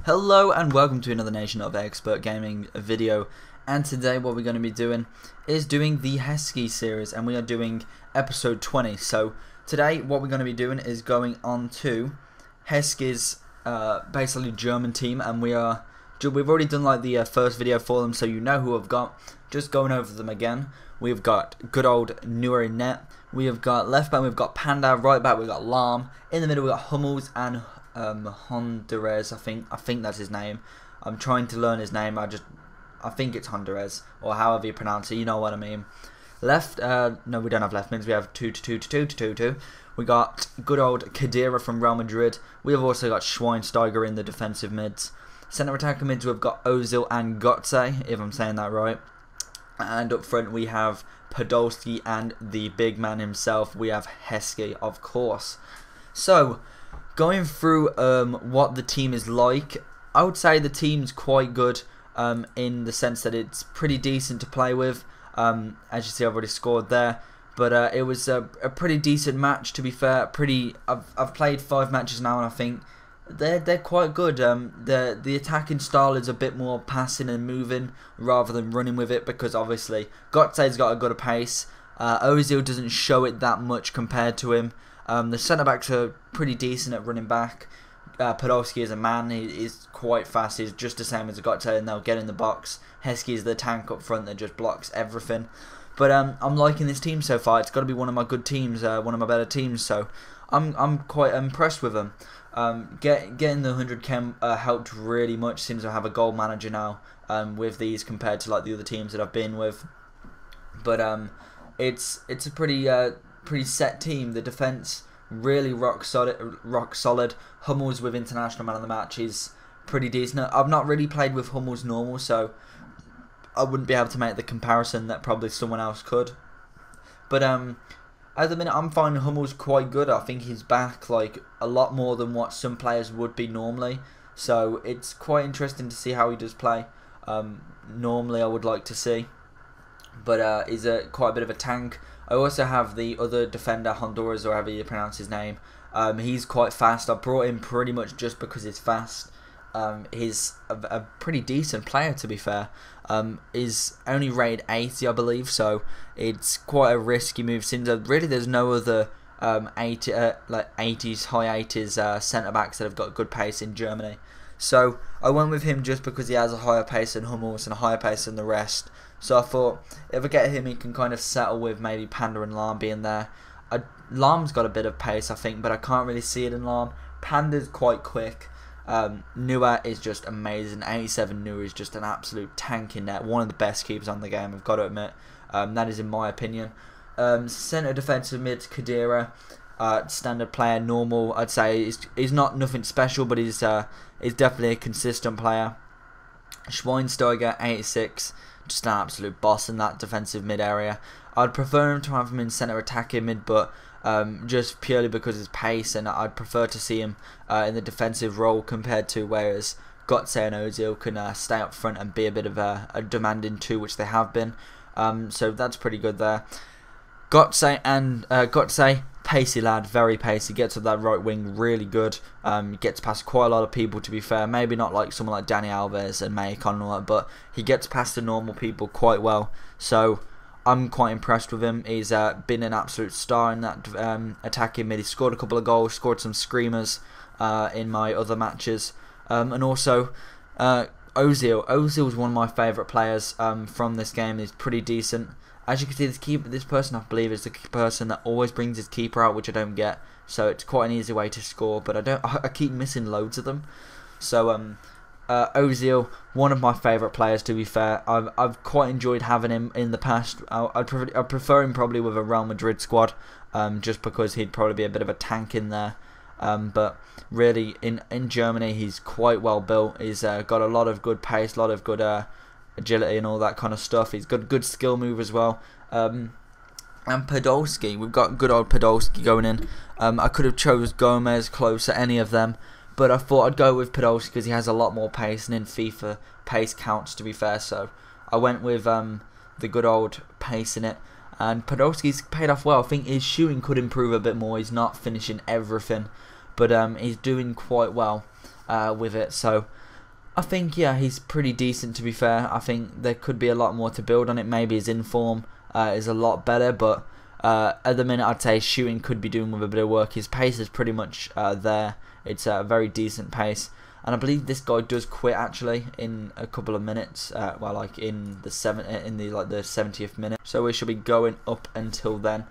Hello and welcome to another Nation of Expert Gaming video, and today what we're going to be doing is doing the Heskey series, and we are doing episode 20. So today what we're going to be doing is going on to Heskey's basically German team, and we've already done like the first video for them, so you know who I've got. Just going over them again. We've got good old Neuer in net. We have got left back, we've got Panda. Right back, we've got Lahm. In the middle, we've got Hummels and Honduras. I think that's his name. I'm trying to learn his name. I think it's Honduras, or however you pronounce it. You know what I mean. Left, no, we don't have left mids. We have 2-2-2-2-2-2. We got good old Khedira from Real Madrid. We have also got Schweinsteiger in the defensive mids. Centre attacker mids, we've got Ozil and Götze, if I'm saying that right. And up front we have Podolski and the big man himself. We have Heskey, of course. So, going through what the team is like, I would say the team's quite good in the sense that it's pretty decent to play with. As you see, I've already scored there. But it was a pretty decent match, to be fair. I've played 5 matches now, and I think they're quite good. The attacking style is a bit more passing and moving rather than running with it, because obviously Götze's got a good pace. Ozil doesn't show it that much compared to him. The centre backs are pretty decent at running back. Podolski is a man. He's quite fast. He's just the same as Götze, and they'll get in the box. Heskey is the tank up front that just blocks everything. But I'm liking this team so far. It's got to be one of my good teams, one of my better teams. So I'm quite impressed with them. Getting the 100k helped really much, since I have a goal manager now with these compared to like the other teams that I've been with. But it's a pretty set team. The defense really rock solid. Hummels with international man of the match is pretty decent. I've not really played with Hummels normal, so I wouldn't be able to make the comparison that probably someone else could. But at the minute, I'm finding Hummels quite good. I think he's back like a lot more than what some players would be normally. So it's quite interesting to see how he does play. Normally, I would like to see, but he's quite a bit of a tank. I also have the other defender, Honduras, or however you pronounce his name. He's quite fast. I brought him pretty much just because he's fast. He's a pretty decent player, to be fair. Is only rated 80, I believe, so it's quite a risky move, since really there's no other 80s, high 80s centre backs that have got good pace in Germany. So I went with him just because he has a higher pace than Hummels and a higher pace than the rest. So I thought if I get him, he can kind of settle with maybe Panda and Lahm being there. Lahm's got a bit of pace, I think, but I can't really see it in Lahm. Panda's quite quick. Neuer is just amazing. 87 Neuer is just an absolute tank in net. One of the best keepers on the game, I've got to admit. That is in my opinion. Centre defensive mid, Khedira. Standard player, normal. I'd say he's not nothing special, but he's definitely a consistent player. Schweinsteiger, 86. Just an absolute boss in that defensive mid area. I'd prefer him to have him in centre attacking mid, but just purely because of his pace, and I'd prefer to see him in the defensive role compared to whereas Götze and Ozil can stay up front and be a bit of a demanding two, which they have been. So that's pretty good there. Götze, pacey lad, very pacey, gets up that right wing really good, gets past quite a lot of people, to be fair. Maybe not like someone like Dani Alves and Maicon and all that, but he gets past the normal people quite well, so I'm quite impressed with him. He's been an absolute star in that attacking mid. He scored a couple of goals, scored some screamers in my other matches, and also Ozil is one of my favourite players from this game. He's pretty decent. As you can see, this person, I believe, is the person that always brings his keeper out, which I don't get. So it's quite an easy way to score, but I keep missing loads of them. So Ozil, one of my favourite players, to be fair. I've quite enjoyed having him in the past. I'd prefer him probably with a Real Madrid squad, just because he'd probably be a bit of a tank in there. But really, in Germany, he's quite well built. He's got a lot of good pace, a lot of good agility and all that kind of stuff. He's got a good skill move as well. And Podolski, we've got good old Podolski going in. I could have chose Gomez, Close, any of them, but I thought I'd go with Podolski because he has a lot more pace, and in FIFA, pace counts, to be fair. So I went with the good old pace in it. And Podolski's paid off well. I think his shooting could improve a bit more. He's not finishing everything, but he's doing quite well with it. So I think, yeah, he's pretty decent, to be fair. I think there could be a lot more to build on it. Maybe his inform is a lot better, but at the minute I'd say his shooting could be doing with a bit of work. His pace is pretty much there. It's a very decent pace, and I believe this guy does quit actually in a couple of minutes. Well, like in the 70th minute. So we should be going up until then.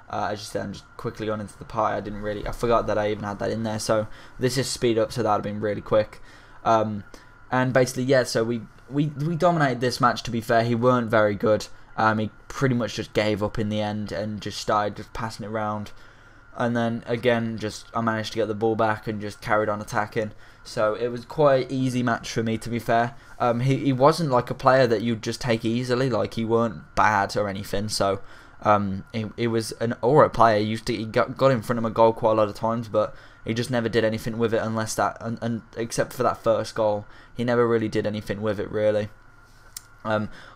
As you said, I'm just quickly going into the party. I forgot that I even had that in there. So this is speed up, so that would have been really quick. And basically, yeah, so we dominated this match, to be fair. He weren't very good. He pretty much just gave up in the end and just started just passing it around. And then, again, I managed to get the ball back and just carried on attacking. So it was quite an easy match for me, to be fair. He wasn't like a player that you'd just take easily. Like, he weren't bad or anything. So he was an alright player. He got in front of my goal quite a lot of times, but he just never did anything with it unless that, and except for that first goal, he never really did anything with it, really.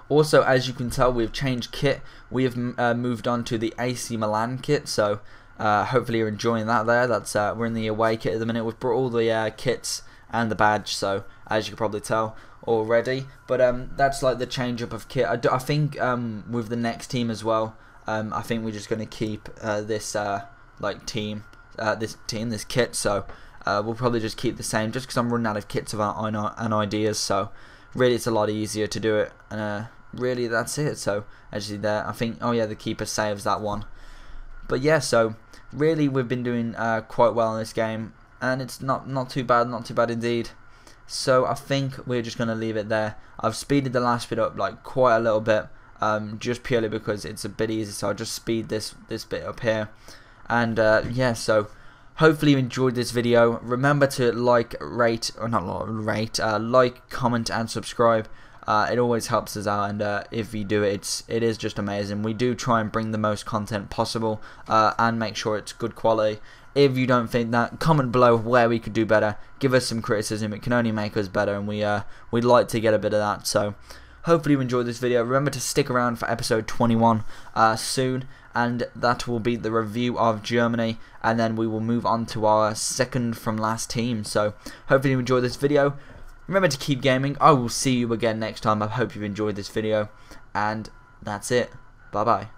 Also, as you can tell, we've changed kit. We have moved on to the AC Milan kit, so hopefully you're enjoying that there. We're in the away kit at the minute. We've brought all the kits and the badge, so as you can probably tell already. But that's like the change up of kit. I think with the next team as well, I think we're just going to keep this this kit, so we'll probably just keep the same, just because I'm running out of kits and ideas. So really, it's a lot easier to do it, and really that's it. So as you see there, I think, oh yeah, the keeper saves that one. But yeah, so really we've been doing quite well in this game, and it's not too bad indeed. So I think we're just going to leave it there. I've speeded the last bit up like quite a little bit, just purely because it's a bit easy, so I'll just speed this bit up here. And yeah, so hopefully you enjoyed this video. Remember to like, rate, comment and subscribe. It always helps us out, and if you do it, it is just amazing. We do try and bring the most content possible and make sure it's good quality. If you don't think that, comment below where we could do better. Give us some criticism. It can only make us better, and we'd like to get a bit of that. So hopefully you enjoyed this video. Remember to stick around for episode 21 soon, and that will be the review of Germany, and then we will move on to our second from last team. So hopefully you enjoyed this video. Remember to keep gaming. I will see you again next time. I hope you've enjoyed this video, and that's it. Bye bye.